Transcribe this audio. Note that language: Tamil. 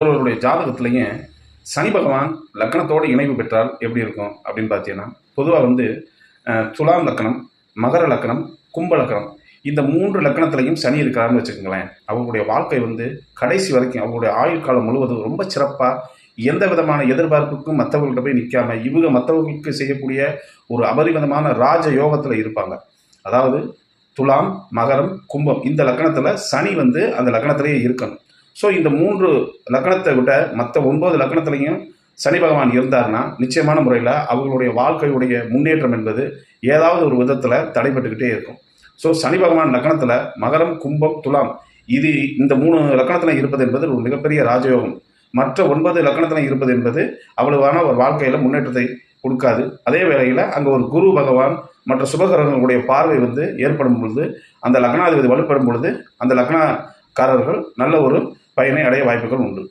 ஒருவருடைய ஜாதகத்திலையும் சனி பகவான் லக்கணத்தோடு இணைவு பெற்றால் எப்படி இருக்கும் அப்படின்னு பார்த்தீங்கன்னா, பொதுவாக துலாம் லக்கணம், மகர லக்கணம், கும்ப லக்கணம் இந்த 3 லக்கணத்திலையும் சனி இருக்கிறாருன்னு வச்சுக்கோங்களேன். அவங்களுடைய வாழ்க்கை கடைசி வரைக்கும் அவங்களுடைய ஆயுள் காலம் முழுவதும் ரொம்ப சிறப்பாக எந்த விதமான எதிர்பார்ப்புக்கும் மற்றவர்கள்ட்ட போய் நிற்காம இவங்க மற்றவர்களுக்கு செய்யக்கூடிய ஒரு அபரிமிதமான ராஜ யோகத்தில் இருப்பாங்க. அதாவது துலாம், மகரம், கும்பம் இந்த லக்கணத்தில் சனி அந்த லக்கணத்திலேயே இருக்கணும். ஸோ இந்த 3 லக்கணத்தை விட மற்ற 9 லக்கணத்திலையும் சனி பகவான் இருந்தார்னா நிச்சயமான முறையில் அவங்களுடைய வாழ்க்கையுடைய முன்னேற்றம் என்பது ஏதாவது ஒரு விதத்தில் தடைபட்டுக்கிட்டே இருக்கும். ஸோ சனி பகவான் லக்கணத்தில் மகரம், கும்பம், துலாம் இந்த 3 லக்கணத்தில் இருப்பது என்பது ஒரு மிகப்பெரிய ராஜயோகம். மற்ற 9 லக்கணத்தில் இருப்பது என்பது அவ்வளவான ஒரு வாழ்க்கையில் முன்னேற்றத்தை கொடுக்காது. அதே வேளையில் அங்கே ஒரு குரு பகவான் மற்ற சுபகிரகங்களுடைய பார்வை ஏற்படும் பொழுது அந்த லக்னாதிபதி வலுப்பெறும் பொழுது அந்த லக்னக்காரர்கள் நல்ல ஒரு பயனை அடைய வாய்ப்புகள் உண்டு.